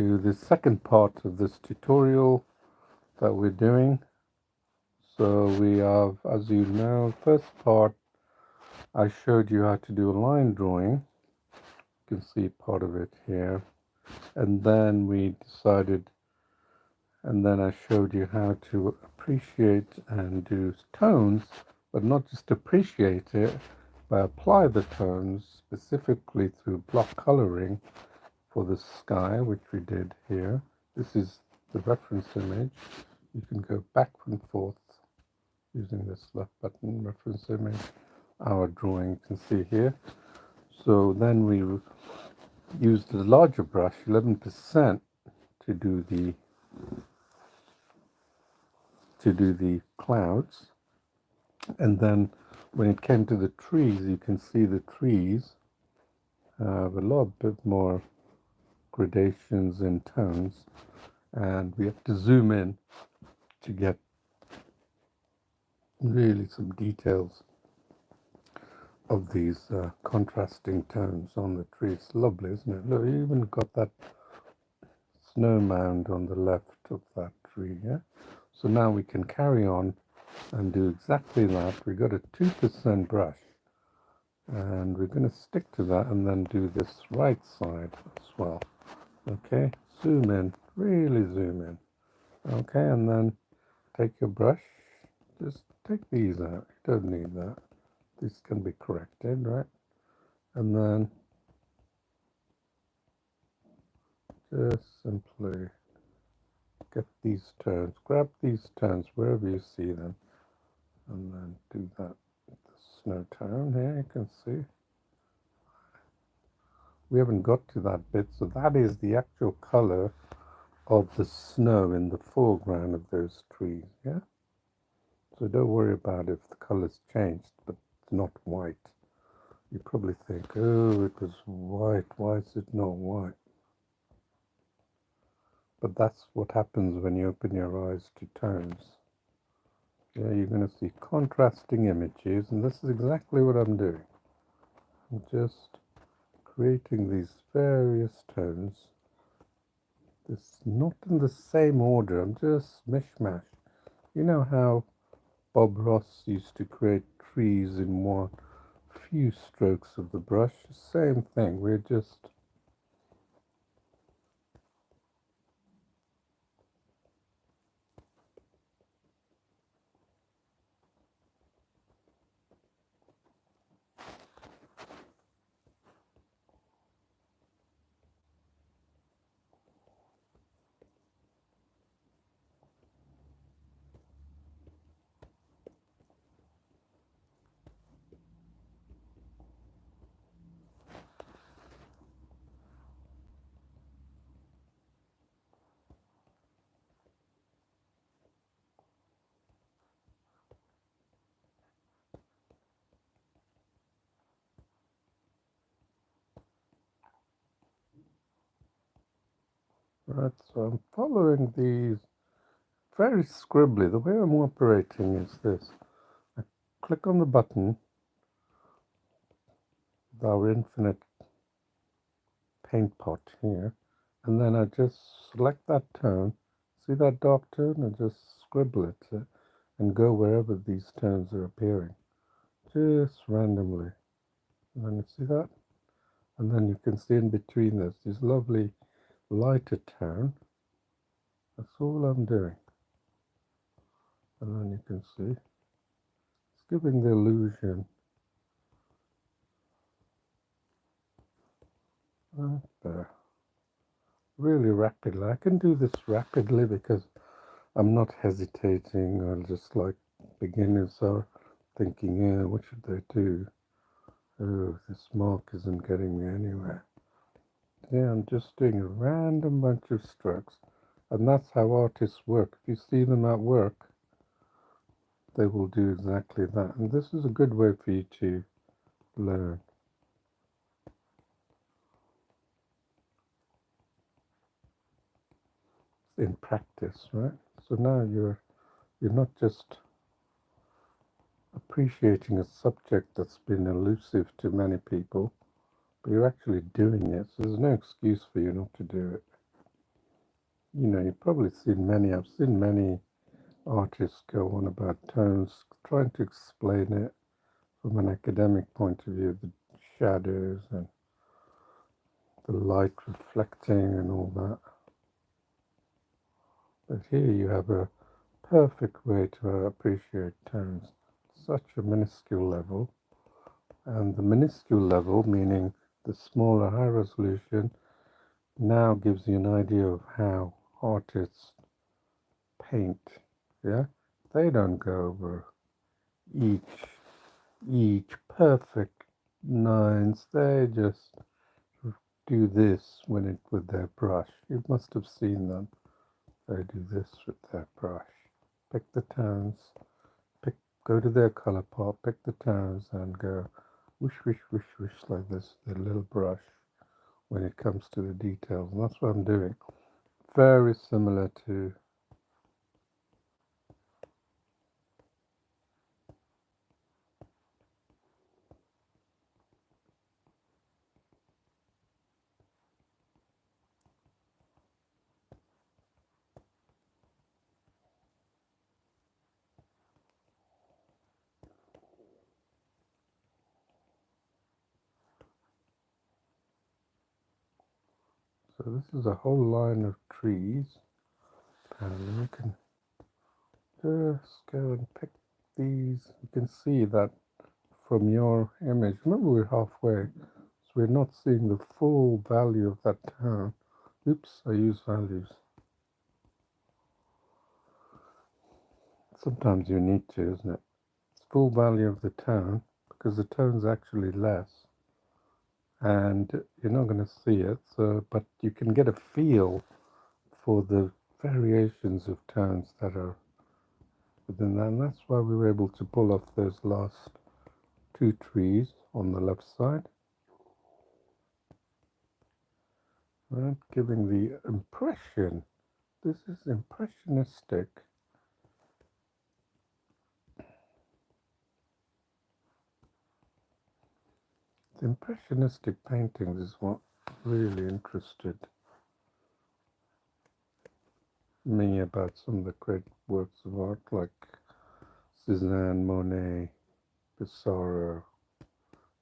to the second part of this tutorial that we're doing. So we have, as you know, first part I showed you how to do a line drawing. You can see part of it here. And then we decided, and then I showed you how to appreciate and do tones, but not just appreciate it, but apply the tones specifically through block coloring for the sky, which we did here. This is the reference image. You can go back and forth using this left button, reference image, our drawing, you can see here. So then we used a larger brush, 11%, to do the clouds. And then when it came to the trees, you can see the trees have a lot bit more gradations and tones, and we have to zoom in to get really some details of these contrasting tones on the tree. It's lovely, isn't it? Look, you even got that snow mound on the left of that tree, yeah? So now we can carry on and do exactly that. We got a 2% brush, and we're going to stick to that and then do this right side as well. Okay, zoom in, really zoom in. Okay, and then take your brush, just take these out. You don't need that. This can be corrected, right? And then just simply get these tones, grab these tones wherever you see them, and then do that with the snow tone here. You can see we haven't got to that bit, so that is the actual color of the snow in the foreground of those trees, yeah? So don't worry about if the color's changed, but it's not white. You probably think, oh, it was white, why is it not white? But that's what happens when you open your eyes to tones. Yeah, you're going to see contrasting images, and this is exactly what I'm doing. I'm just creating these various tones. It's not in the same order, I'm just mishmash. You know how Bob Ross used to create trees in one few strokes of the brush? Same thing, we're just right. So I'm following these very scribbly. The way I'm operating is this. I click on the button with our infinite paint pot here, and then I just select that tone. See that dark tone? And just scribble it and go wherever these tones are appearing, just randomly. And then you see that? And then you can see in between this lovely lighter tone. That's all I'm doing. And then you can see it's giving the illusion right there. Really rapidly. I can do this rapidly because I'm not hesitating or just like beginners are thinking, yeah, what should they do? Oh, this mark isn't getting me anywhere. Yeah, I'm just doing a random bunch of strokes. And that's how artists work. If you see them at work, they will do exactly that. And this is a good way for you to learn in practice, right? So now you're not just appreciating a subject that's been elusive to many people, but you're actually doing it. So there's no excuse for you not to do it. you know, you've probably seen many, I've seen many artists go on about tones, trying to explain it from an academic point of view, the shadows and the light reflecting and all that. But here you have a perfect way to appreciate tones, such a minuscule level. And the minuscule level, meaning the smaller high resolution, now gives you an idea of how artists paint. Yeah, they don't go over each perfect lines. They just do this when it with their brush. You must have seen them. They do this with their brush. Pick the tones. Go to their color pot. Pick the tones and go whoosh, whoosh, whoosh, whoosh like this. Their little brush when it comes to the details. And that's what I'm doing. Very similar to so this is a whole line of trees, and you can just go and pick these. You can see that from your image. Remember, we're halfway, so we're not seeing the full value of that town. Oops, I use values. Sometimes you need to, isn't it? It's full value of the tone, because the tone's actually less, and you're not going to see it. So, but you can get a feel for the variations of tones that are within that, and that's why we were able to pull off those last two trees on the left side, right? Giving the impression. This is impressionistic. The impressionistic paintings is what really interested me about some of the great works of art like Cézanne, Monet, Pissarro,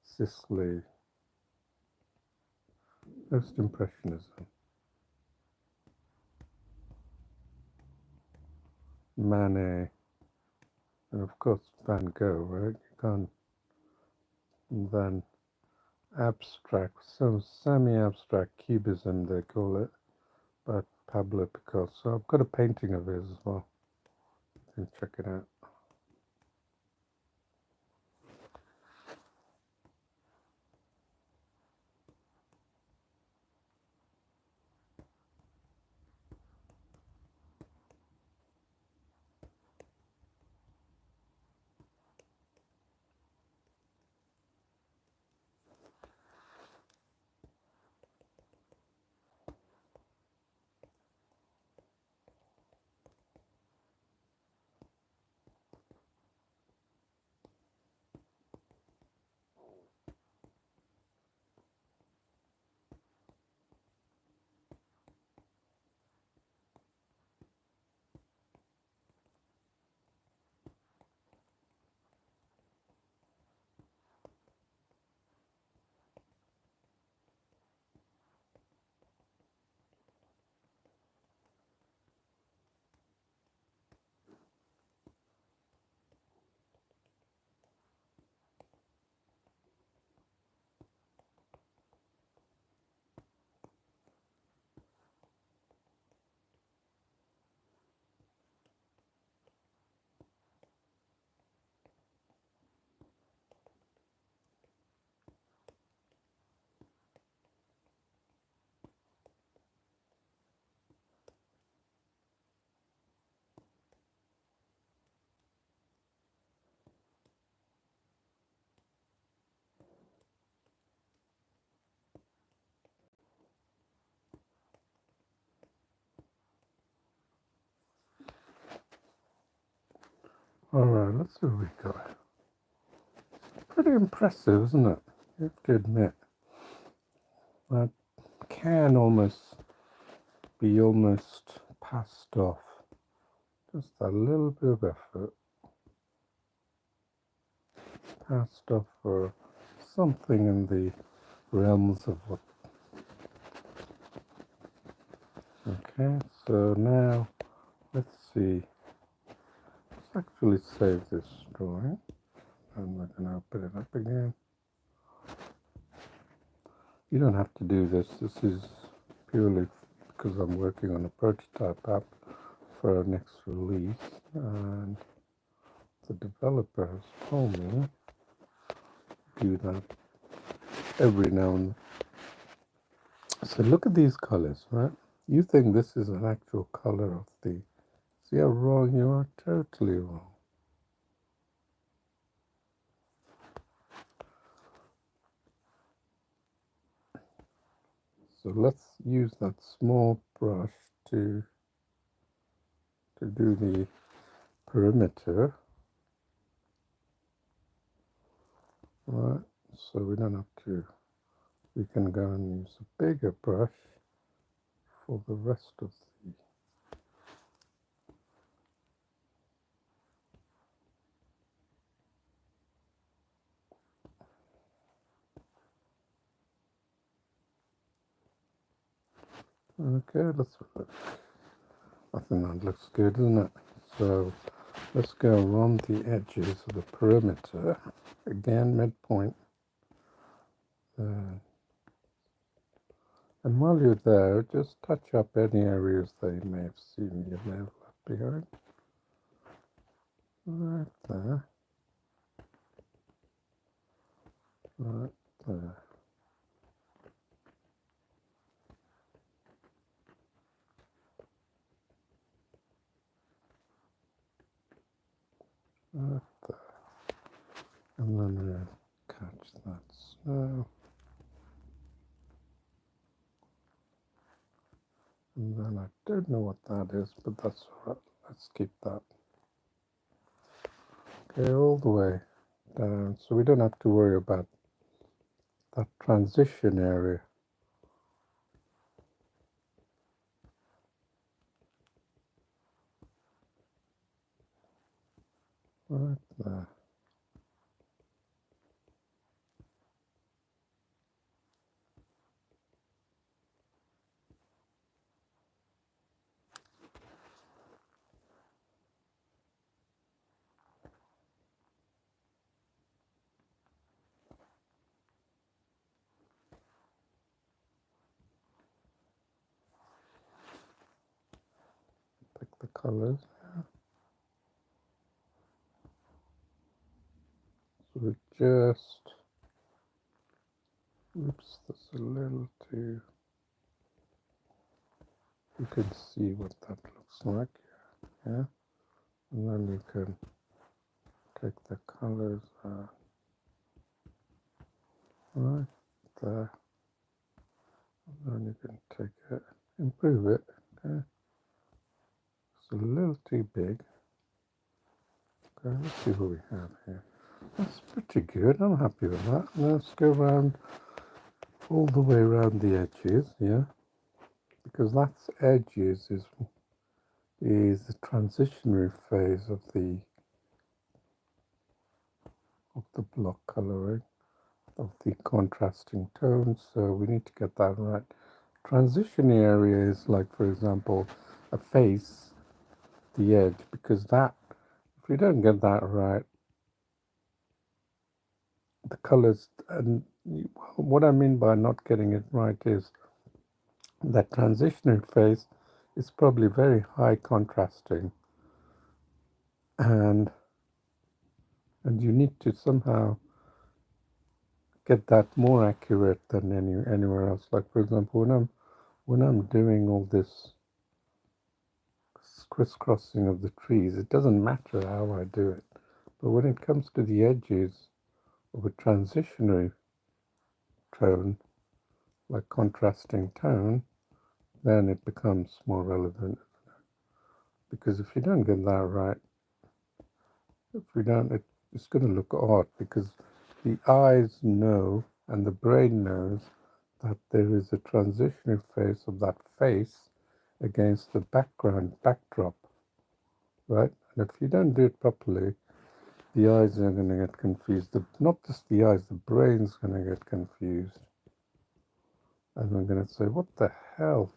Sisley, post-impressionism, Manet, and of course Van Gogh, right? You can't. And then abstract, so semi-abstract cubism they call it, by Pablo Picasso. I've got a painting of his as well. You can check it out. Alright, let's see what we got. Pretty impressive, isn't it? You have to admit. That can almost be almost passed off. Just a little bit of effort. Passed off for something in the realms of what. Okay, so now let's see. Let's actually save this drawing. And we're going to open it up again. You don't have to do this. This is purely because I'm working on a prototype app for our next release. And the developer has told me to do that every now and then. So look at these colors, right? You think this is an actual color of the... See how wrong you are? Totally wrong. So let's use that small brush to do the perimeter. Right, so we don't have to, we can go and use a bigger brush for the rest of the... Okay, let's look. I think that looks good, doesn't it? So let's go around the edges of the perimeter. Again, midpoint. And while you're there, just touch up any areas that you may have seen you may have left behind. Right there. Right there. Right there. And then we'll catch that snow. And then I don't know what that is, but that's all right. Let's keep that. Okay, all the way down. So we don't have to worry about that transition area. Right there. Pick the colors. So we just, oops, that's a little too, you can see what that looks like. Yeah. And then you can take the colors right there. And then you can take it, improve it. Okay. It's a little too big. Okay, let's see what we have here. That's pretty good. I'm happy with that. Let's go around all the way around the edges, yeah, because that's edges is the transitionary phase of the block coloring of the contrasting tones. So we need to get that right. Transition area is like, for example, a face, the edge, because that, if we don't get that right, the colors, and what I mean by not getting it right is that transitional phase is probably very high contrasting, and you need to somehow get that more accurate than anywhere else. Like, for example, when I'm doing all this crisscrossing of the trees, it doesn't matter how I do it, but when it comes to the edges of a transitionary tone, like contrasting tone, then it becomes more relevant. Because if you don't get that right, if we don't, it's going to look odd, because the eyes know and the brain knows that there is a transitional phase of that face, against the backdrop, right? And if you don't do it properly, the eyes are going to get confused. Not just the eyes, the brain's going to get confused. And I'm going to say, what the hell?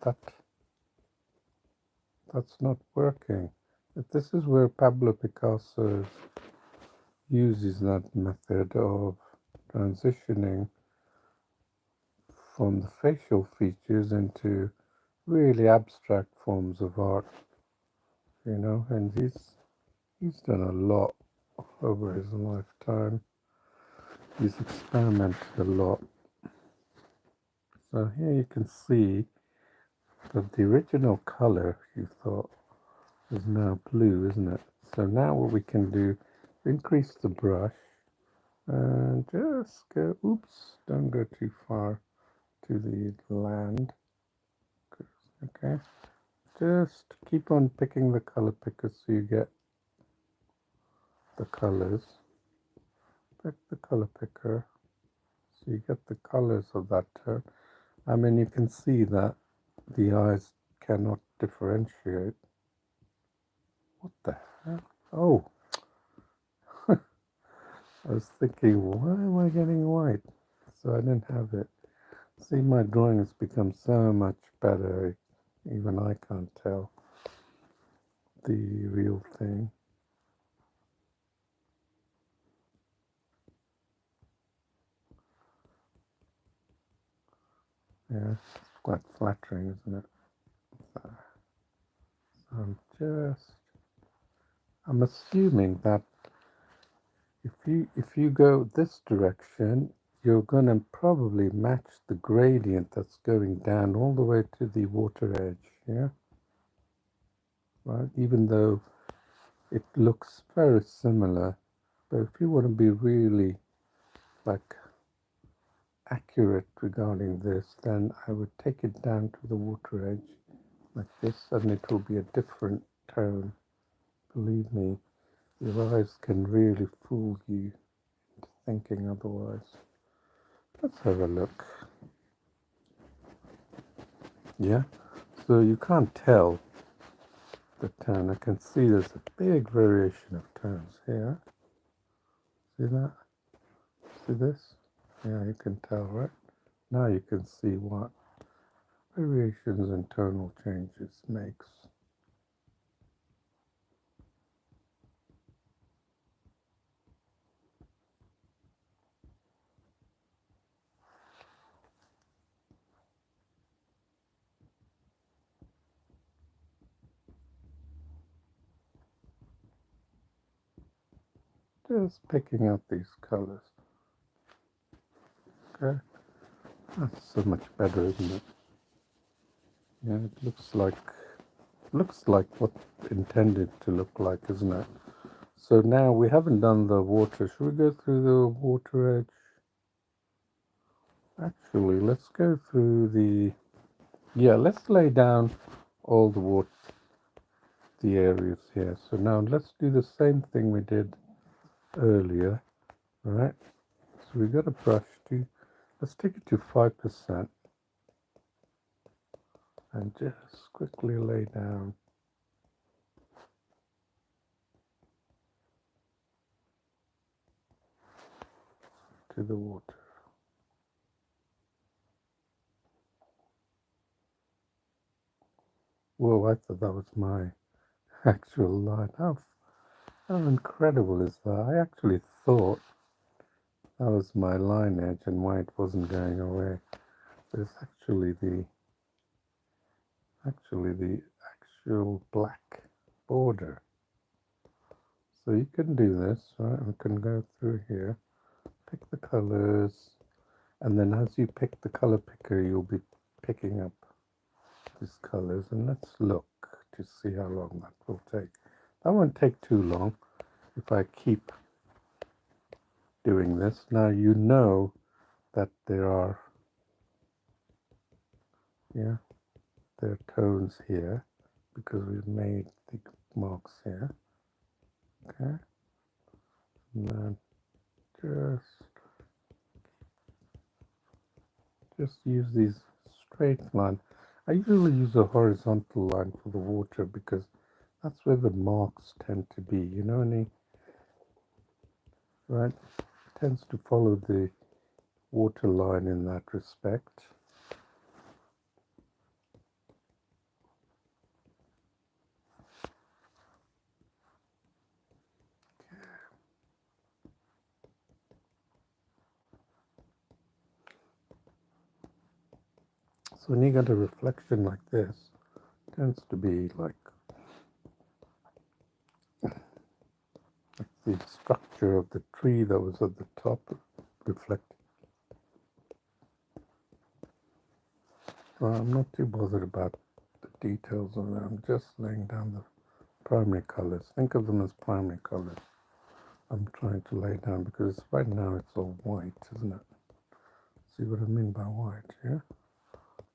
That's not working. But this is where Pablo Picasso uses that method of transitioning from the facial features into really abstract forms of art, and he's done a lot over his lifetime. He's experimented a lot. So here you can see that the original color you thought is now blue, isn't it? So now what we can do, increase the brush and just go, oops, don't go too far to the land. Okay, just keep on picking the color picker so you get the colors. Pick the color picker so you get the colors of that tone. I mean, you can see that the eyes cannot differentiate. What the heck? Oh, I was thinking, why am I getting white? So I didn't have it. See, my drawing has become so much better, even I can't tell the real thing. Yeah, it's quite flattering, isn't it? So I'm assuming that if you go this direction, you're going to probably match the gradient that's going down all the way to the water edge, yeah? Right? Even though it looks very similar, but if you want to be really like accurate regarding this, then I would take it down to the water edge like this, and it will be a different tone. Believe me, your eyes can really fool you into thinking otherwise. Let's have a look. Yeah, so you can't tell the tone. I can see there's a big variation of tones here. See that? See this? Yeah, you can tell, right? Now you can see what variations in tonal changes makes. Just picking out these colors. Okay, that's so much better, isn't it? Yeah, it looks like what intended to look like, isn't it? So now we haven't done the water. Should we go through the water edge? Actually, let's go through the, yeah, let's lay down all the areas here. So now let's do the same thing we did earlier, right? So we got a brush to, let's take it to 5% and just quickly lay down to the water. Whoa, I thought that was my actual line. How incredible is that? I actually thought that was my line edge and why it wasn't going away. But it's actually the actual black border. So you can do this, right? We can go through here, pick the colors, and then as you pick the color picker, you'll be picking up these colors. And let's look to see how long that will take. That won't take too long if I keep doing this. Now you know that there are, yeah, there are tones here because we've made the marks here. Okay, and then just use these straight line. I usually use a horizontal line for the water because that's where the marks tend to be, you know, any right? It tends to follow the water line in that respect. So when you get a reflection like this, it tends to be like the structure of the tree that was at the top reflected. Well, I'm not too bothered about the details of that. I'm just laying down the primary colors. Think of them as primary colors. I'm trying to lay down because right now it's all white, isn't it? See what I mean by white, yeah?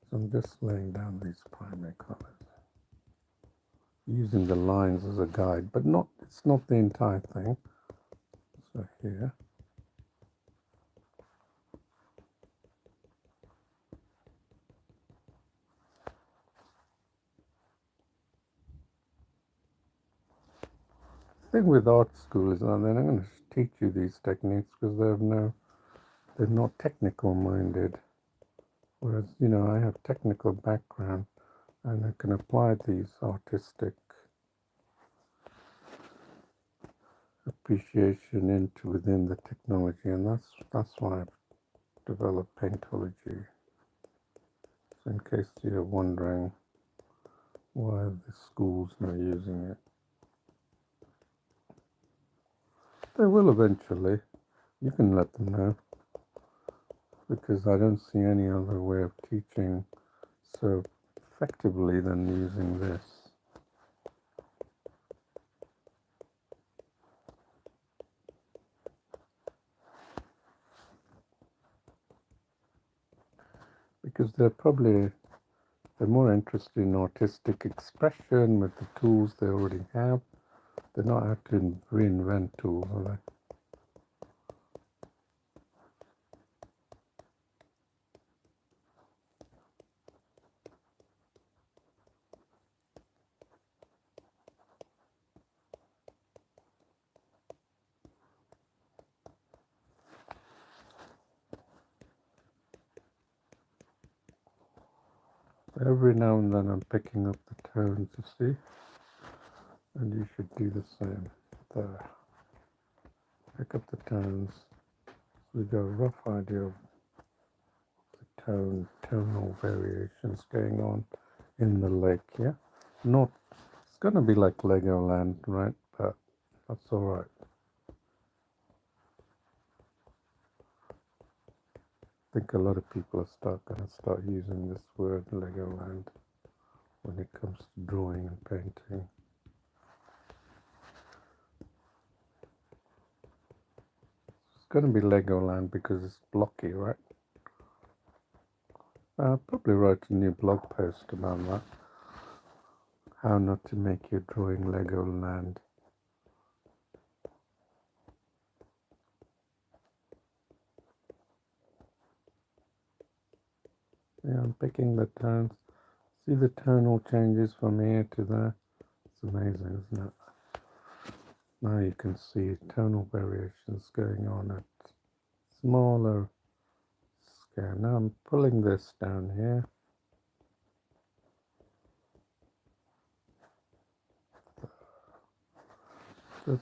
So I'm just laying down these primary colors, using the lines as a guide, but not, it's not the entire thing. So here, the thing with art school is that they're not going to teach you these techniques because they're not technical minded. Whereas, you know, I have technical background and I can apply these artistic appreciation into within the technology, and that's why I've developed Paintology. So in case you're wondering why the school's not using it, they will eventually. You can let them know because I don't see any other way of teaching so effectively than using this. Because they're more interested in artistic expression with the tools they already have. They're not out to reinvent tools, are they? Every now and then I'm picking up the tones, you see, and you should do the same. There. Pick up the tones. So we got a rough idea of the tonal variations going on in the lake, yeah? Not, it's gonna be like Legoland, right? But that's alright. I think a lot of people are gonna start using this word Legoland when it comes to drawing and painting. It's gonna be Legoland because it's blocky, right? I'll probably write a new blog post about that. How not to make your drawing Legoland. Yeah, I'm picking the tones. See the tonal changes from here to there? It's amazing, isn't it? Now you can see tonal variations going on at smaller scale. Now I'm pulling this down here. So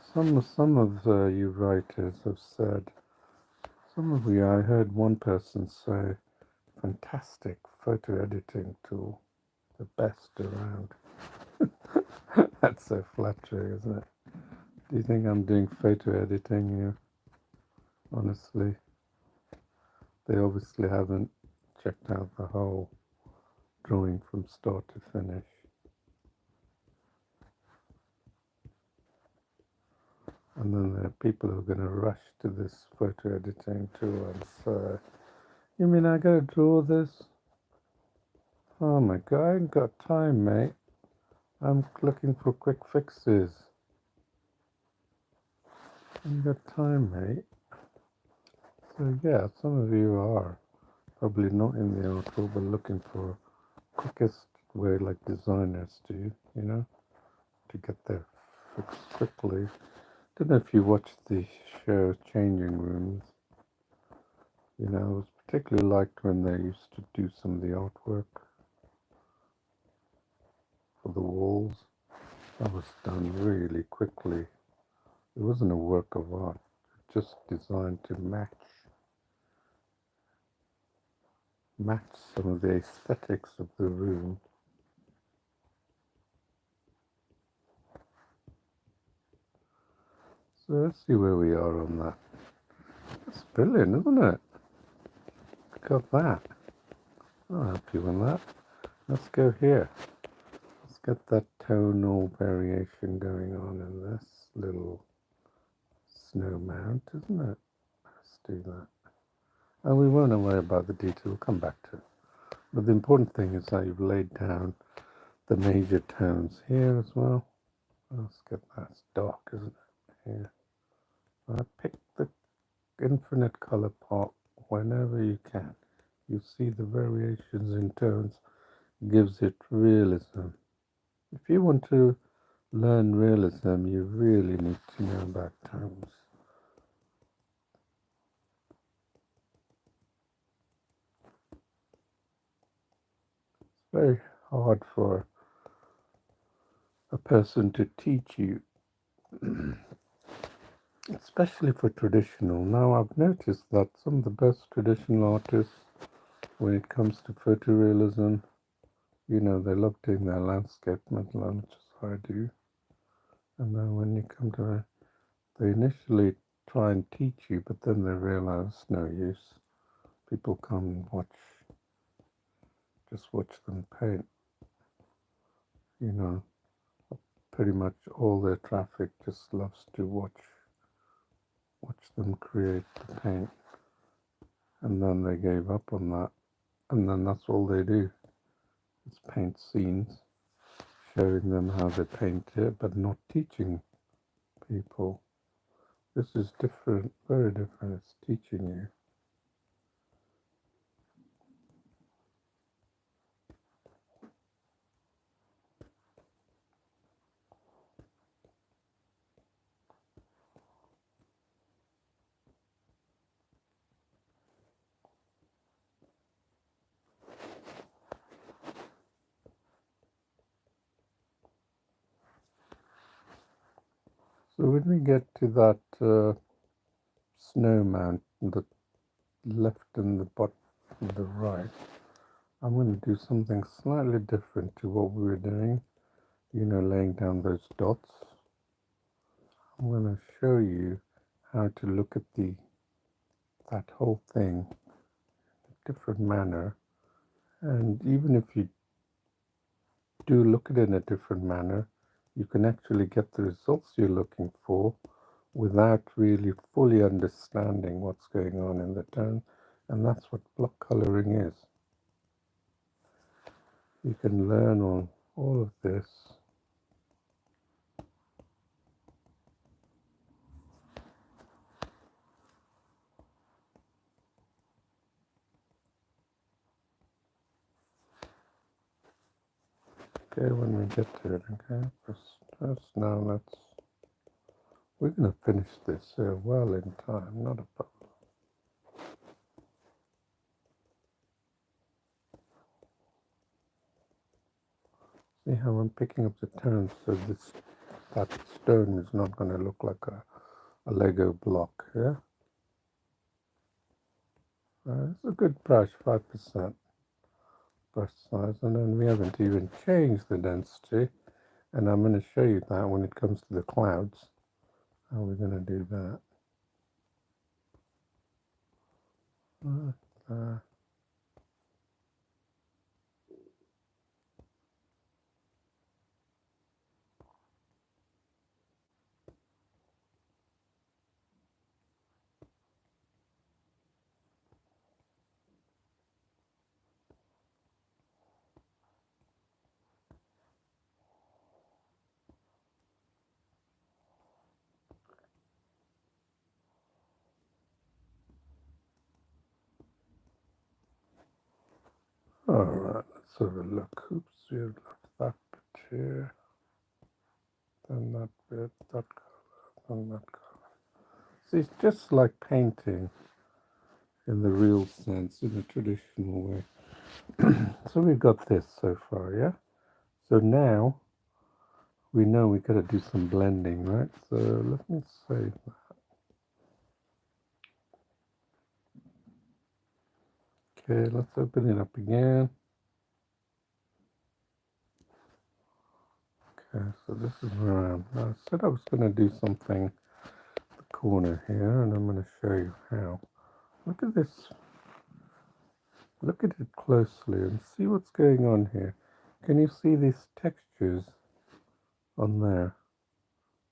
some of you writers have said, some of you, I heard one person say, fantastic photo editing tool, the best around. That's so flattering, isn't it? Do you think I'm doing photo editing here? Honestly, they obviously haven't checked out the whole drawing from start to finish. And then there are people who are going to rush to this photo editing tool and say, you mean I gotta draw this? Oh my god, I ain't got time, mate. I'm looking for quick fixes. I ain't got time, mate. So yeah, some of you are probably not in the art world but looking for quickest way like designers do, you know, to get their fix quickly. Don't know if you watched the show Changing Rooms. You know, I was particularly liked when they used to do some of the artwork for the walls. That was done really quickly. It wasn't a work of art, just designed to match some of the aesthetics of the room. So let's see where we are on that. That's brilliant, isn't it? Look at that. I'll help you with that. Let's go here. Let's get that tonal variation going on in this little snow mount, isn't it? Let's do that. And we won't worry about the detail, we'll come back to it. But the important thing is that you've laid down the major tones here as well. Let's get that. It's dark, isn't it? Here. Pick the infinite color pot whenever you can. You see the variations in tones gives it realism. If you want to learn realism, you really need to know about tones. It's very hard for a person to teach you, especially for traditional. Now I've noticed that some of the best traditional artists, when it comes to photorealism, you know, they love doing their landscape metal, which is what I do. And then when you come to it, they initially try and teach you, but then they realize it's no use. People come and just watch them paint. You know, pretty much all their traffic just loves to watch them create the paint. And then they gave up on that. And then that's all they do, is paint scenes, showing them how they paint it, but not teaching people. This is different, very different. It's teaching you. So when we get to that snow mountain, the left and the bottom and the right, I'm going to do something slightly different to what we were doing, you know, laying down those dots. I'm going to show you how to look at that whole thing in a different manner. And even if you do look at it in a different manner, you can actually get the results you're looking for without really fully understanding what's going on in the tone. And that's what block coloring is. You can learn on all of this. Okay, when we get to it, okay? First now we're going to finish this well in time, not a problem. See how I'm picking up the tones so that stone is not going to look like a Lego block, yeah? It's a good brush, 5% brush size, and then we haven't even changed the density, and I'm going to show you that when it comes to the clouds, how we're going to do that. All right, let's have a look. Oops, we have left that bit here. Then that bit, that color, then that color. See, it's just like painting in the real sense, in the traditional way. So we've got this so far, yeah? So now we know we got to do some blending, right? So let me save that. Okay, let's open it up again. Okay, so this is where I said I was going to do something in the corner here, and I'm going to show you how. Look at this. Look at it closely and see what's going on here. Can you see these textures on there?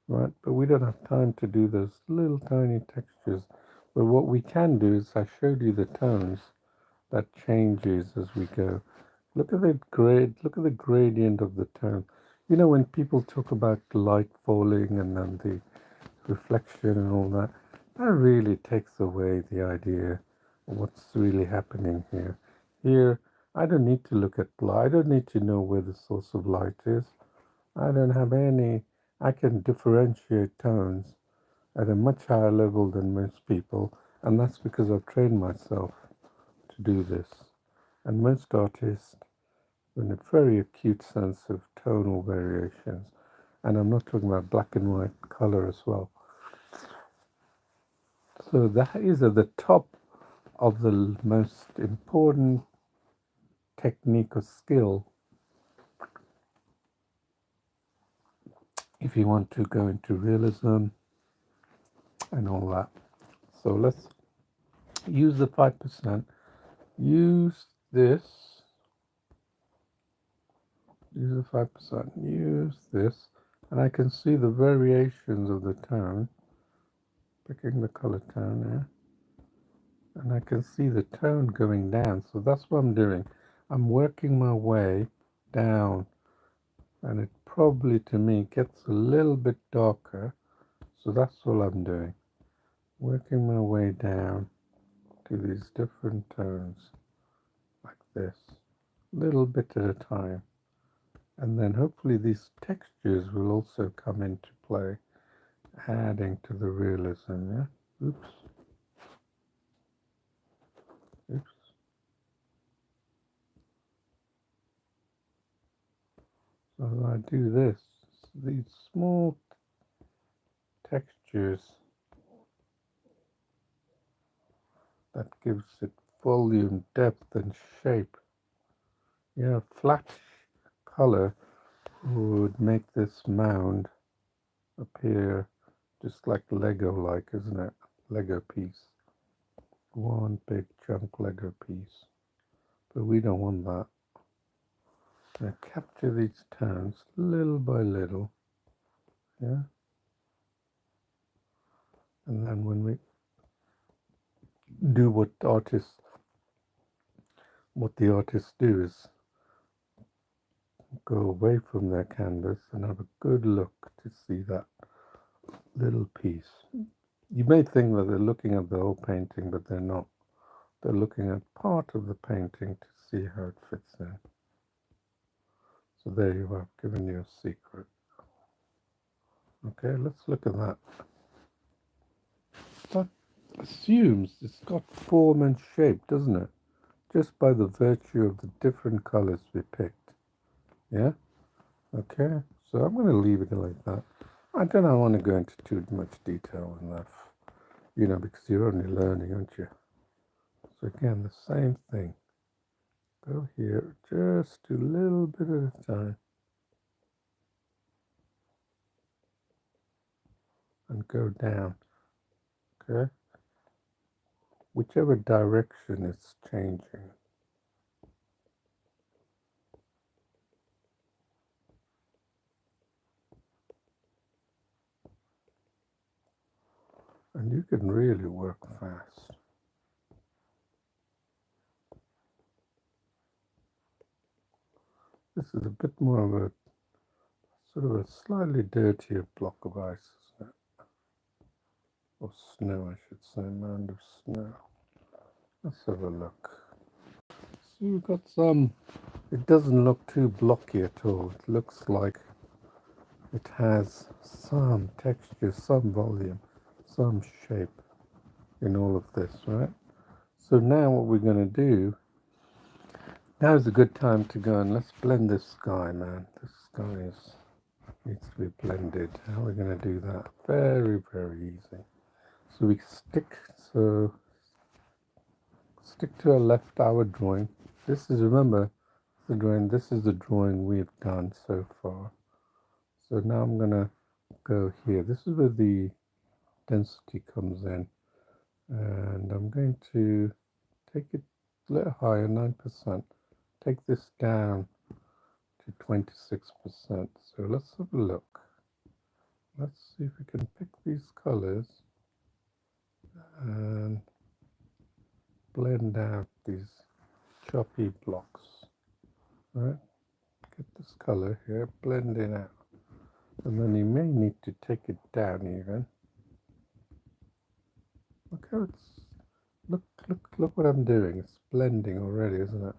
Right, but we don't have time to do those little tiny textures. But what we can do is I showed you the tones that changes as we go. Look at the grade. Look at the gradient of the tone. You know, when people talk about light falling and then the reflection and all that, that really takes away the idea of what's really happening here. Here, I don't need to look at light. I don't need to know where the source of light is. I don't have any. I can differentiate tones at a much higher level than most people, and that's because I've trained myself to do this. And most artists have a very acute sense of tonal variations, and I'm not talking about black and white color as well. So that is at the top of the most important technique or skill if you want to go into realism and all that. So let's use the 5%. Use this. Use the 5%. Use this. And I can see the variations of the tone. Picking the color tone here. And I can see the tone going down. So that's what I'm doing. I'm working my way down. And it probably, to me, gets a little bit darker. So that's all I'm doing. Working my way down to these different tones. Like this. Little bit at a time. And then hopefully these textures will also come into play, adding to the realism, yeah? Oops. Oops. So I do this, these small textures that gives it volume, depth and shape. Yeah, flat color would make this mound appear just like Lego-like, isn't it? Lego piece. One big chunk Lego piece. But we don't want that. Now capture these tones little by little. Yeah. And then when we do what the artists do is go away from their canvas and have a good look to see that little piece. You may think that they're looking at the whole painting, but they're not. They're looking at part of the painting to see how it fits in. So there you have, given you a secret. Okay, let's look at that. That assumes it's got form and shape, doesn't it? Just by the virtue of the different colors we picked. Yeah? Okay, so I'm going to leave it like that. I don't want to go into too much detail on that, because you're only learning, aren't you? So again, the same thing. Go here, just a little bit at a time. And go down, okay? Whichever direction it's changing. And you can really work fast. This is a bit more of a sort of a slightly dirtier block of ice, isn't it? Or snow, I should say, mound of snow. Let's have a look. So you've got some it doesn't look too blocky at all. It looks like it has some texture, some volume, some shape in all of this, right? So now what we're going to do, now is a good time to go and let's blend this sky, man. This sky needs to be blended. How are we going to do that? Very, very easy. So we stick to our left hour drawing. This is, remember, the drawing. This is the drawing we've done so far. So now I'm going to go here. This is where the density comes in. And I'm going to take it a little higher, 9%. Take this down to 26%. So let's have a look. Let's see if we can pick these colors and blend out these choppy blocks. Right? Get this color here, blend it out. And then you may need to take it down even. Look how it's, look what I'm doing. It's blending already, isn't it?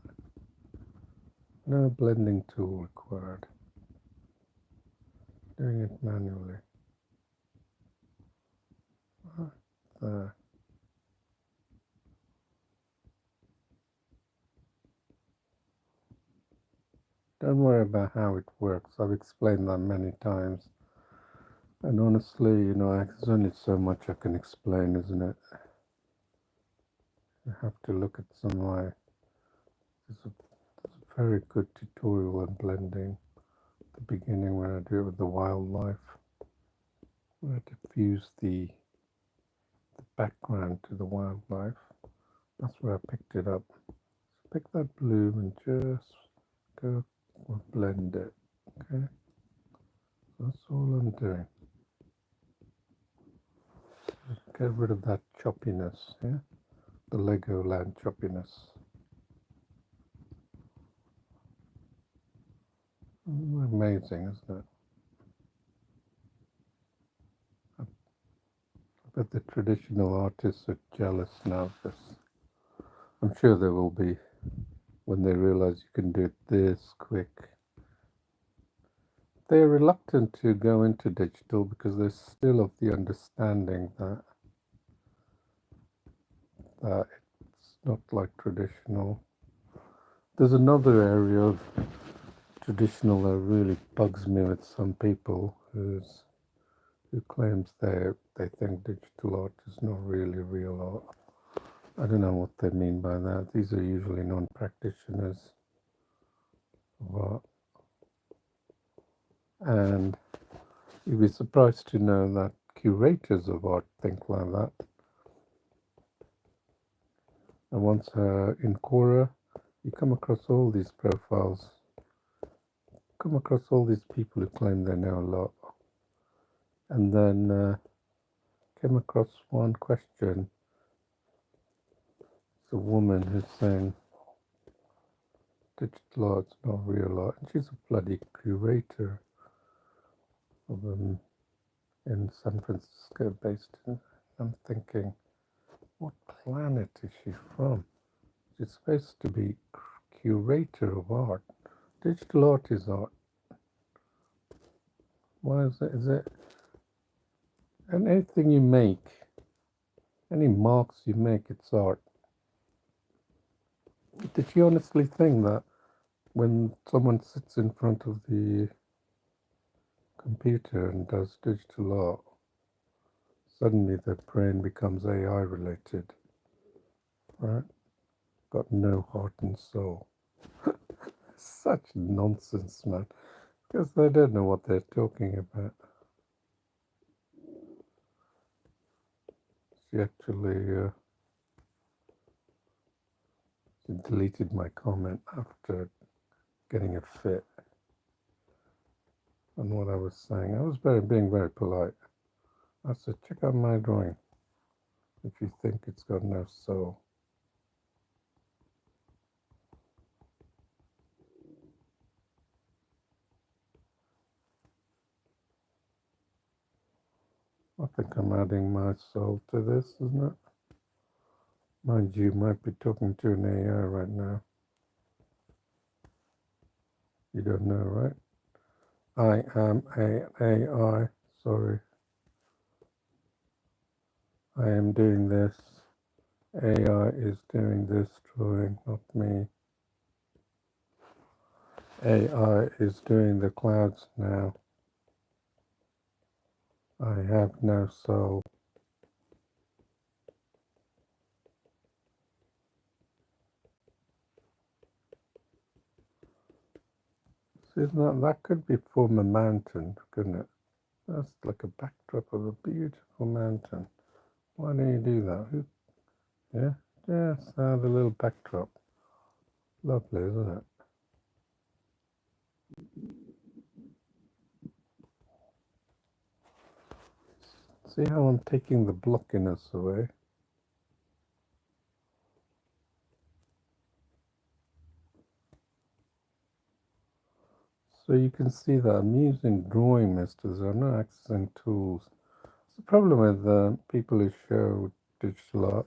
No blending tool required. Doing it manually. Right there. Don't worry about how it works. I've explained that many times. And honestly, there's only so much I can explain, isn't it? You have to look at some of my... There's a very good tutorial on blending. At the beginning when I do it with the wildlife. Where to fuse the background to the wildlife. That's where I picked it up. So pick that blue and just go blend it. Okay? That's all I'm doing. Get rid of that choppiness, yeah? The Legoland choppiness. Amazing, isn't it? I bet the traditional artists are jealous now of this. I'm sure they will be when they realize you can do it this quick. They're reluctant to go into digital because they're still of the understanding that it's not like traditional. There's another area of traditional that really bugs me with some people who claims they think digital art is not really real art. I don't know what they mean by that. These are usually non-practitioners of art. And you'd be surprised to know that curators of art think like that. And once in Quora, you come across all these profiles, come across all these people who claim they know a lot. And then came across one question. It's a woman who's saying digital art's not real art. And she's a bloody curator of in San Francisco based in. I'm thinking, what planet is she from? She's supposed to be curator of art. Digital art is art. Why is it? Is it? And anything you make, any marks you make, it's art. Did you honestly think that when someone sits in front of the computer and does digital art, suddenly their brain becomes AI related, right? Got no heart and soul. Such nonsense, man. Because they don't know what they're talking about. She actually deleted my comment after getting a fit on what I was saying. I was being very polite. I said, check out my drawing if you think it's got no soul. I think I'm adding my soul to this, isn't it? Mind you, might be talking to an AI right now. You don't know, right? I am a AI. Sorry, I am doing this. AI is doing this drawing, not me. AI is doing the clouds now. I have no soul. See, that could be from a mountain, couldn't it? That's like a backdrop of a beautiful mountain. Why don't you do that? Yeah, yeah, so the little backdrop. Lovely, isn't it? See how I'm taking the blockiness away? So you can see that I'm using drawing misters. I'm not accessing tools. It's the problem with people who show digital art.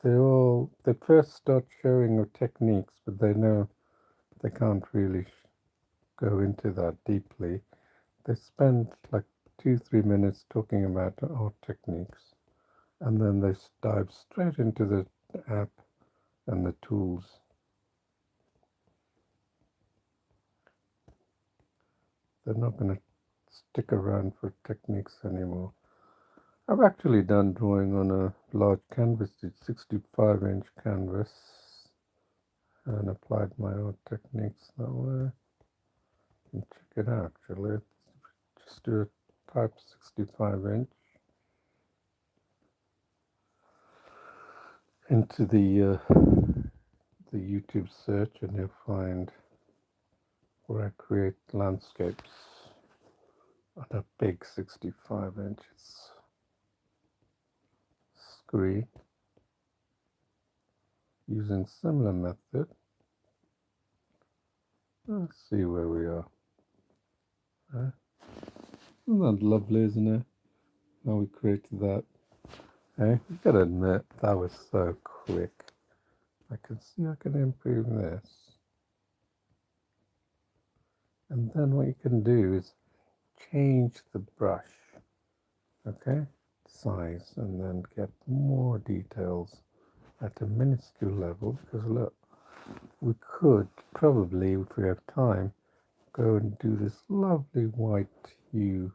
They first start showing your techniques, but they know they can't really go into that deeply. They spend like 2-3 minutes talking about art techniques, and then they dive straight into the app and the tools. They're not going to stick around for techniques anymore. I've actually done drawing on a large canvas, 65-inch canvas, and applied my own techniques that way. You can check it out actually. Just do a type 65-inch into the YouTube search, and you'll find where I create landscapes on a big 65 inches screen using similar method. Let's see where we are. Isn't that lovely, isn't it? How we created that. Hey, you gotta admit that was so quick. I can see I can improve this. And then what you can do is change the brush, okay, size, and then get more details at a minuscule level. Because look, we could probably, if we have time, go and do this lovely white hue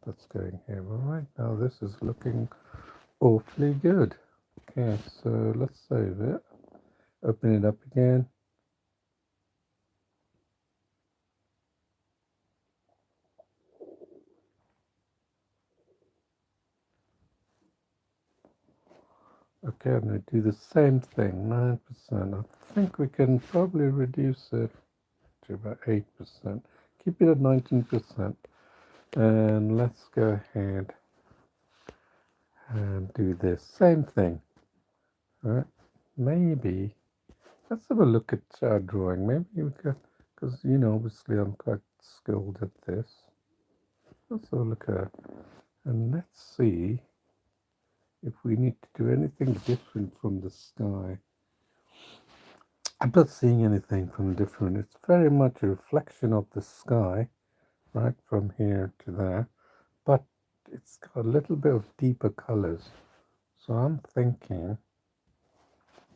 that's going here. But right now this is looking awfully good. Okay, so let's save it. Open it up again. Okay, I'm going to do the same thing, 9%. I think we can probably reduce it to about 8%. Keep it at 19%. And let's go ahead and do this same thing. All right, maybe let's have a look at our drawing. Maybe we could, because obviously I'm quite skilled at this. Let's have a look at it, and let's see if we need to do anything different from the sky. I'm not seeing anything from different. It's very much a reflection of the sky, right, from here to there, but it's got a little bit of deeper colors. So I'm thinking,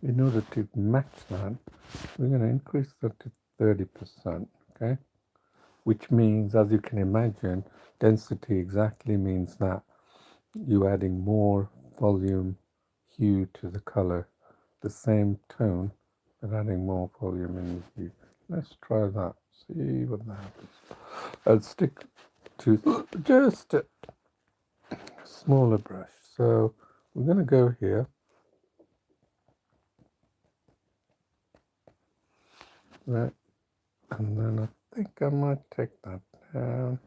in order to match that, we're going to increase that to 30%, okay? Which means, as you can imagine, density exactly means that you're adding more volume hue to the color, the same tone, but adding more volume in the hue. Let's try that, see what happens. I'll stick to just a smaller brush. So we're going to go here, right, and then I think I might take that down.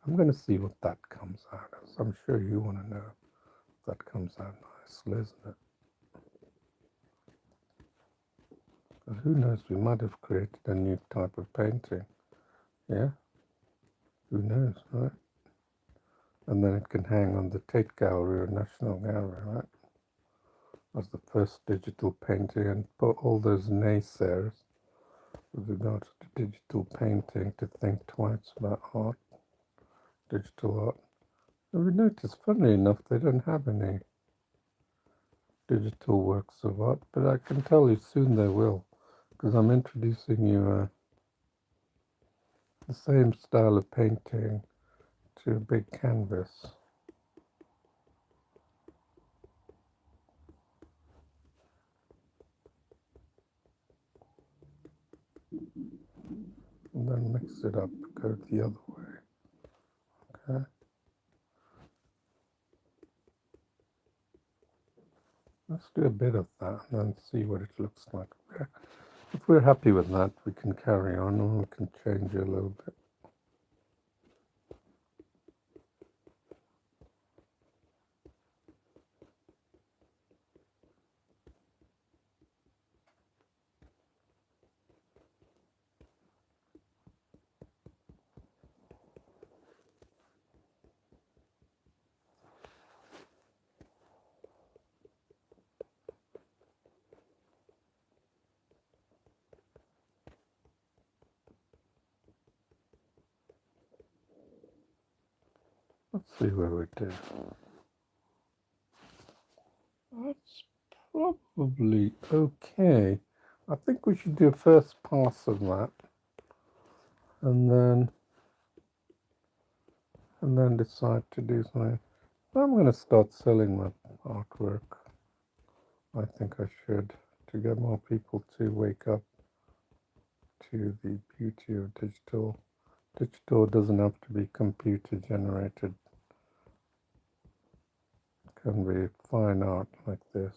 I'm going to see what that comes out as. I'm sure you want to know if that comes out nicely, isn't it? But who knows, we might have created a new type of painting. Yeah? Who knows, right? And then it can hang on the Tate Gallery or National Gallery, right? as the first digital painting, and put all those naysayers with regards to digital painting to think twice about art, digital art. And we noticed, funnily enough, they don't have any digital works of art, but I can tell you soon they will, because I'm introducing you the same style of painting to a big canvas. And then mix it up, go the other way. Okay. Let's do a bit of that and then see what it looks like. If we're happy with that, we can carry on, or we can change it a little bit. Let's see where we do. That's probably okay. I think we should do a first pass of that, and then decide to do something. I'm going to start selling my artwork. I think I should, to get more people to wake up to the beauty of digital. Digital doesn't have to be computer generated. It can be fine art like this.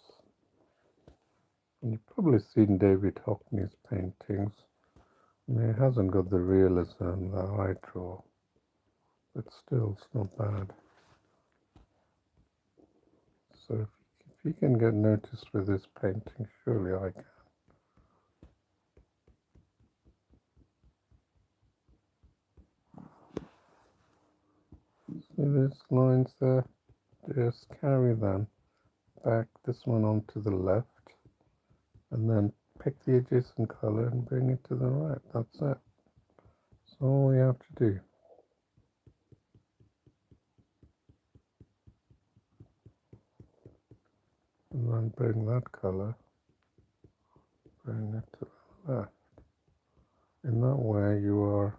And you've probably seen David Hockney's paintings. I mean, it hasn't got the realism that I draw, but still, it's not bad. So if you can get noticed with this painting, surely I can. See these lines there? Just carry them back, this one onto the left, and then pick the adjacent color and bring it to the right. That's it. That's all we have to do. And then bring that color, bring it to the left. In that way you are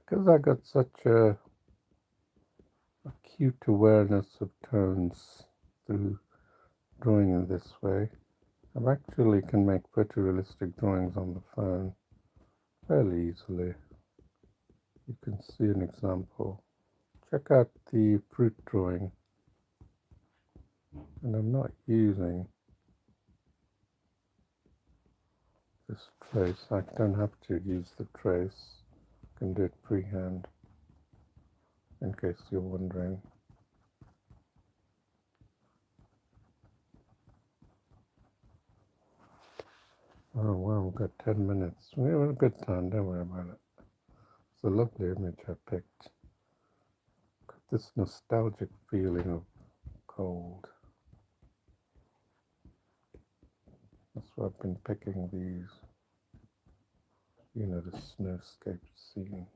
because I got such a acute awareness of tones through drawing in this way. I actually can make photorealistic drawings on the phone fairly easily. You can see an example. Check out the fruit drawing. And I'm not using this trace. I don't have to use the trace. I can do it freehand, in case you're wondering. Oh wow, we've got 10 minutes. We have a good time, don't worry about it. It's a lovely image I picked. Got this nostalgic feeling of cold. That's why I've been picking these, the snowscape scenes.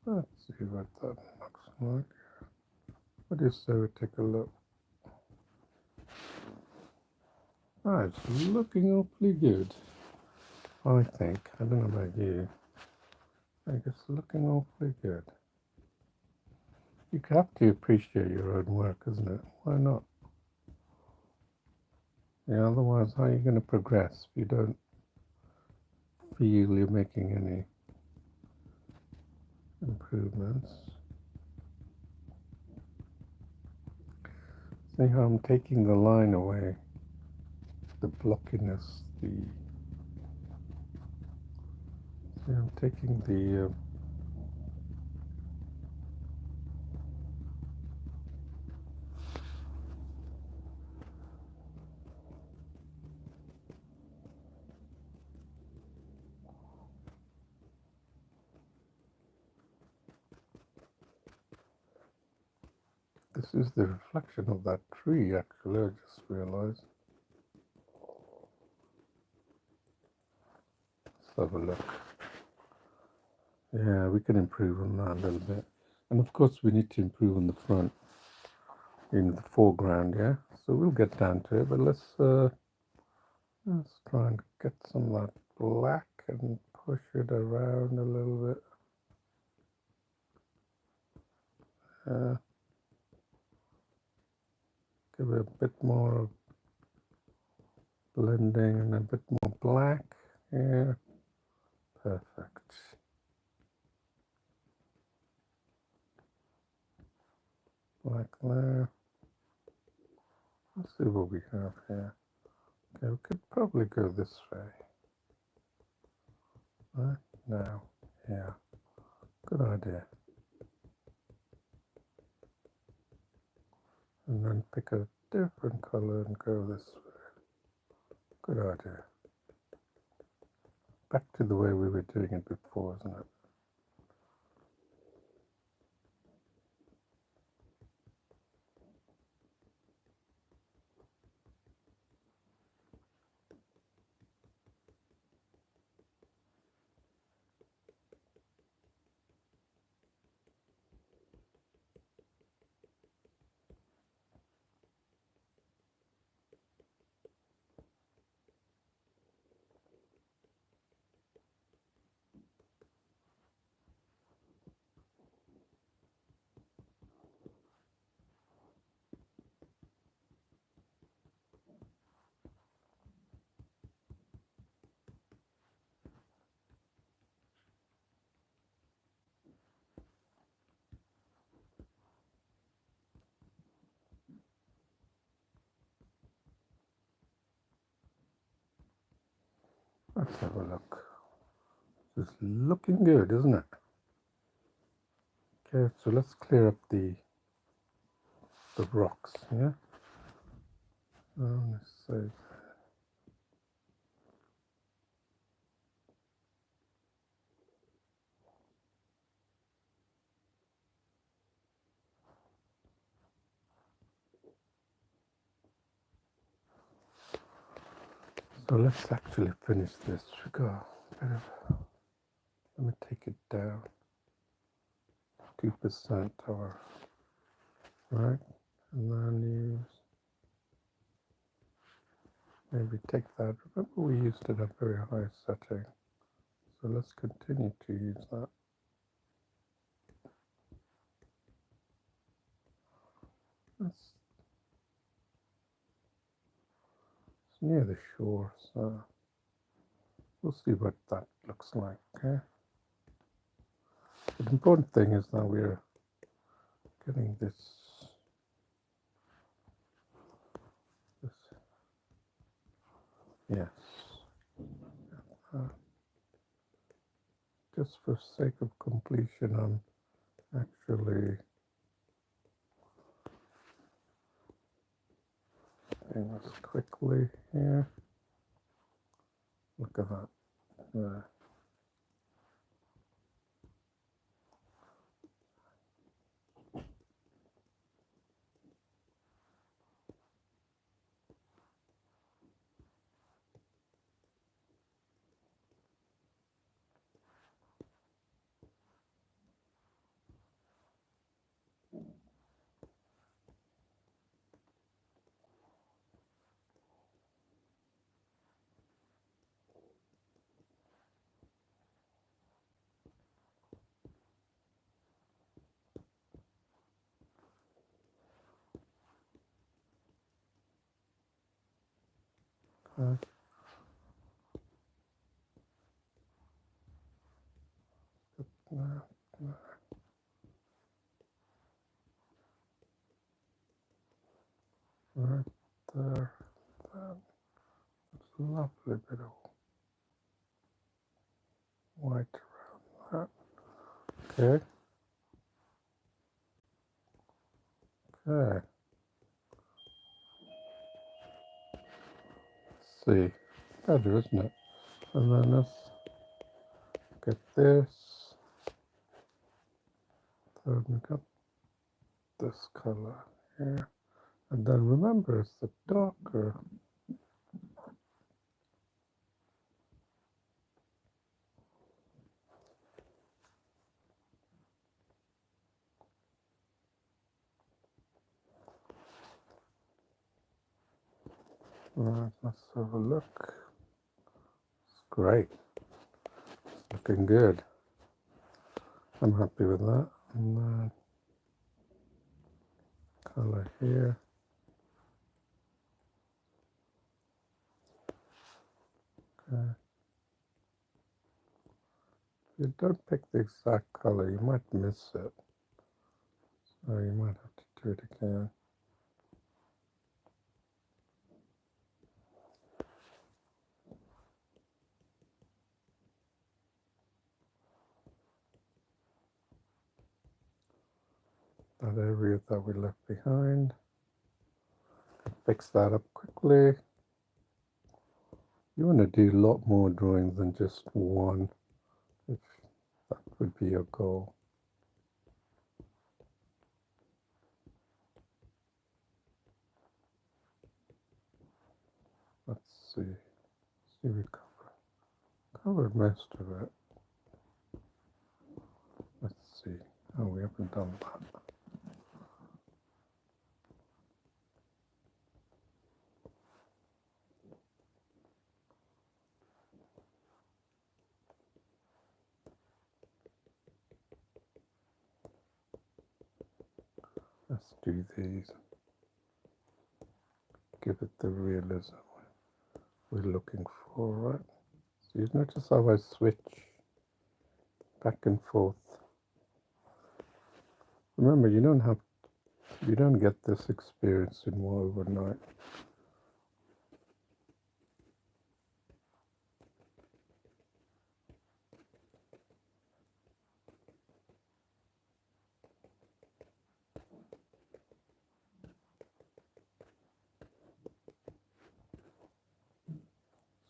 Let's see what that looks like. What do you say we take a look? Ah, it's looking awfully good, I think. I don't know about you. I think it's looking awfully good. You have to appreciate your own work, isn't it? Why not? Yeah, otherwise, how are you going to progress if you don't feel you're making any improvements? See how I'm taking the line away, the blockiness, see, I'm taking the, this is the reflection of that tree, actually, I just realized. Let's have a look. Yeah, we can improve on that a little bit. And of course, we need to improve on the front, in the foreground, yeah? So we'll get down to it, but let's try and get some of that black and push it around a little bit. Give it a bit more of blending and a bit more black here. Perfect. Black there. Let's see what we have here. Okay, we could probably go this way. Right now, yeah, good idea. And then pick a different color and go this way. Good idea. Back to the way we were doing it before, isn't it? Let's have a look. It's looking good, isn't it? Okay, so let's clear up the rocks, yeah? Let's say, so let's actually finish this. We got a bit of, let me take it down 2% or right, and then use, maybe take that. Remember we used it at very high setting, so let's continue to use that. It's near the shore, so we'll see what that looks like. Okay. The important thing is that we're getting this, yes. Just for sake of completion, I'm actually doing this quickly here. Look at that. Right there, right there. That's a lovely bit of white around that. Okay. Okay. Let's see. Better, isn't it? And then let's get this. So we got this color here. And then remember, it's the darker. Right, let's have a look. It's great. It's looking good. I'm happy with that. And then color here. Okay. If you don't pick the exact color, you might miss it. So you might have to do it again. That area that we left behind. Fix that up quickly. You want to do a lot more drawings than just one, if that would be your goal. Let's see. See, we covered most of it. Let's see. Oh, we haven't done that. Let's do these. Give it the realism we're looking for, right? So you notice how I switch back and forth. Remember, you don't get this experience in overnight.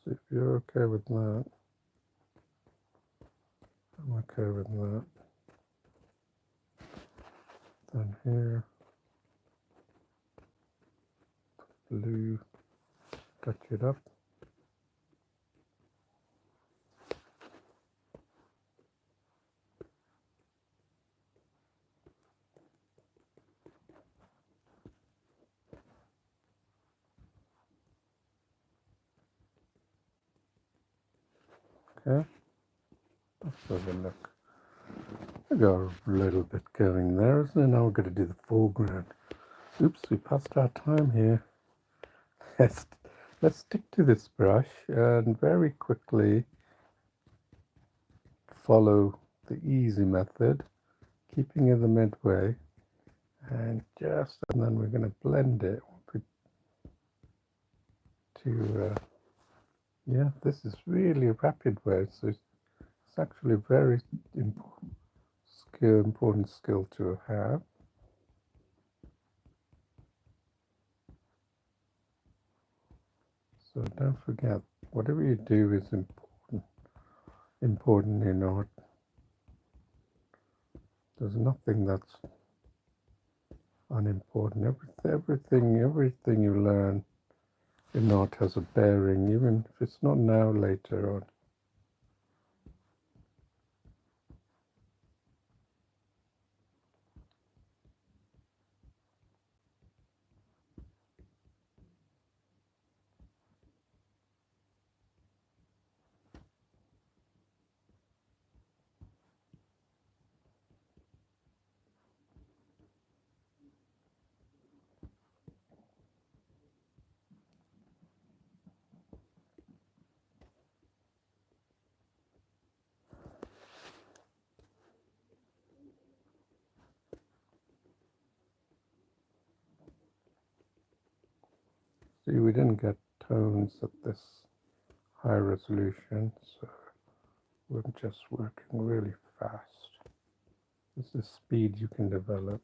So if you're okay with that, I'm okay with that. Then here, blue, touch it up. Okay, let's have a look. I got a little bit going there, isn't it? Now we're going to do the foreground. Oops, we passed our time here. Let's stick to this brush and very quickly follow the easy method, keeping in the midway, and then we're going to blend it to, yeah, this is really a rapid way, so it's actually a very important skill to have. So don't forget, whatever you do is important in art. There's nothing that's unimportant. Everything you learn in art has a bearing, even if it's not now, later on. See, we didn't get tones at this high resolution, so we're just working really fast. This is speed you can develop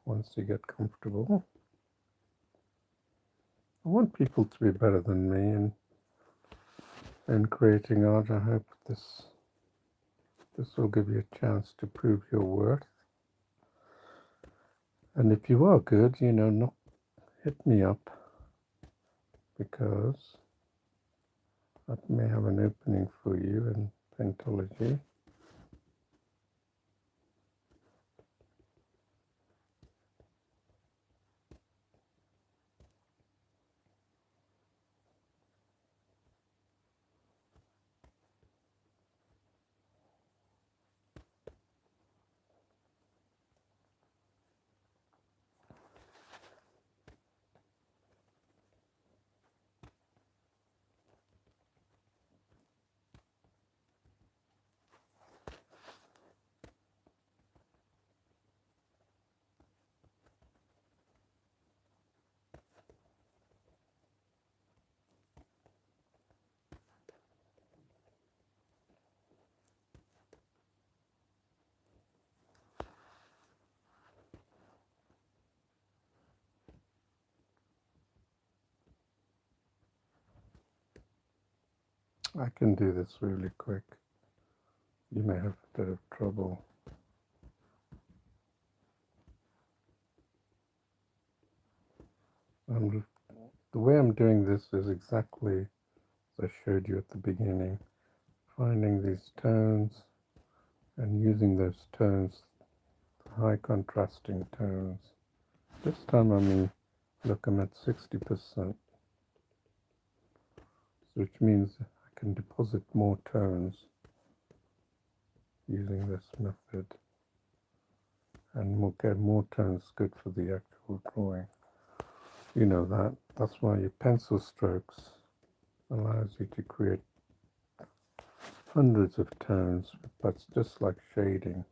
once you get comfortable. I want people to be better than me in creating art. I hope this will give you a chance to prove your worth. And if you are good, hit me up, because I may have an opening for you in Paintology. I can do this really quick. You may have a bit of trouble. The way I'm doing this is exactly as I showed you at the beginning. Finding these tones and using those tones, high contrasting tones. This time I'm at 60%, which means I can deposit more tones using this method, and we'll get more tones good for the actual drawing. You know that. That's why your pencil strokes allows you to create hundreds of tones, but it's just like shading.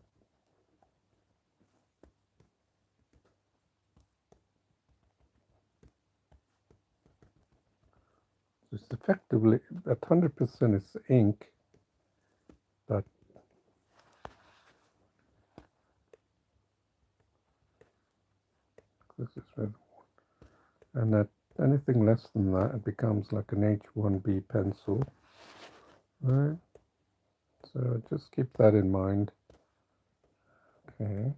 It's effectively at 100% it's ink, but this is red, and at anything less than that, it becomes like an H1B pencil, right? So just keep that in mind. Okay.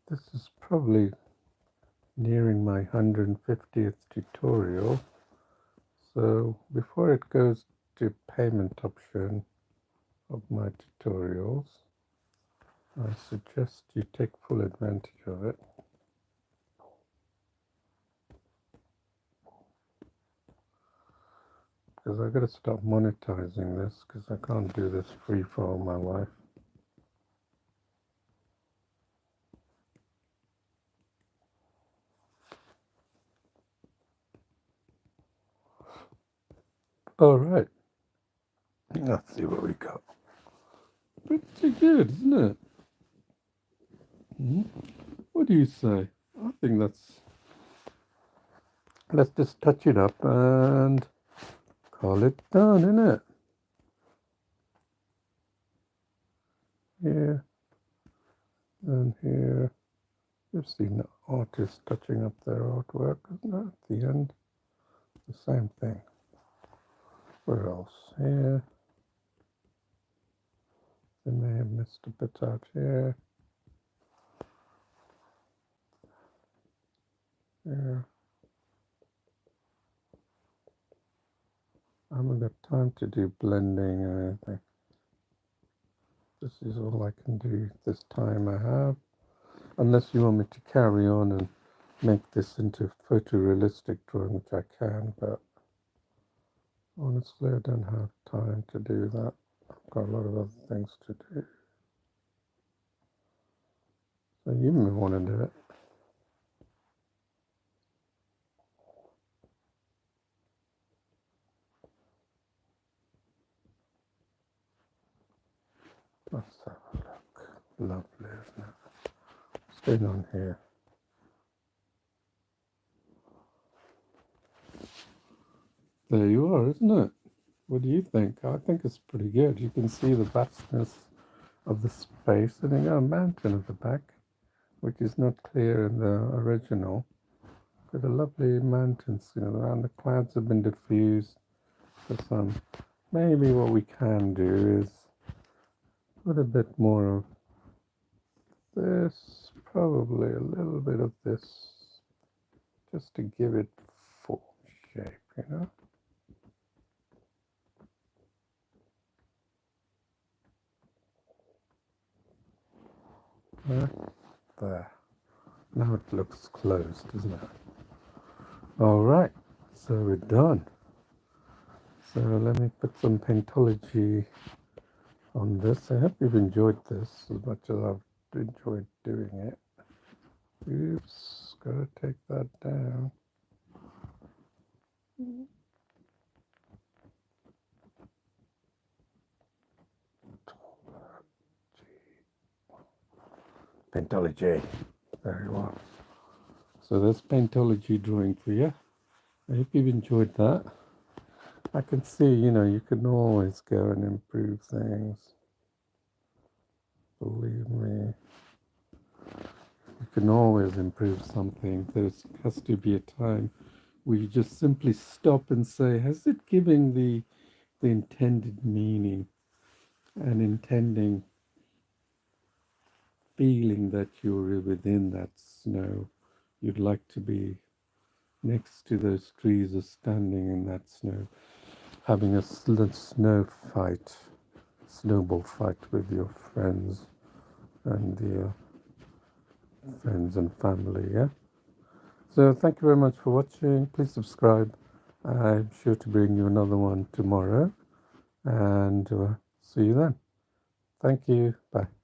This is probably nearing my 150th tutorial. So before it goes to payment option of my tutorials, I suggest you take full advantage of it. Because I've got to stop monetizing this, because I can't do this free for all my life. All right. Let's see what we got. Pretty good, isn't it? What do you say? I think let's just touch it up and call it done, innit? Here and here. You've seen the artists touching up their artwork, isn't it? At the end, the same thing. Where else? Here. They may have missed a bit out here. Here. I haven't got time to do blending or anything. This is all I can do this time I have. Unless you want me to carry on and make this into photorealistic drawing, which I can, but honestly I don't have time to do that. I've got a lot of other things to do. So you may want to do it. Let's have a look. Lovely, isn't it? What's going on here? There you are, isn't it? What do you think? I think it's pretty good. You can see the vastness of the space, and you got a mountain at the back, which is not clear in the original. Got a lovely mountain scene around. The clouds have been diffused for some. Maybe what we can do is put a bit more of this, probably a little bit of this, just to give it form, shape, you know? There. Now it looks closed, doesn't it? Alright, so we're done. So let me put some Paintology on this. I hope you've enjoyed this as much as I've enjoyed doing it. Oops, gotta take that down. Paintology. There you are. So there's Paintology drawing for you. I hope you've enjoyed that. I can see, you can always go and improve things. Believe me. You can always improve something. There has to be a time where you just simply stop and say, has it given the intended meaning and intending feeling that you're within that snow? You'd like to be next to those trees or standing in that snow, having a snow fight, snowball fight with your friends and your friends and family, yeah? So thank you very much for watching. Please subscribe. I'm sure to bring you another one tomorrow, and see you then. Thank you. Bye.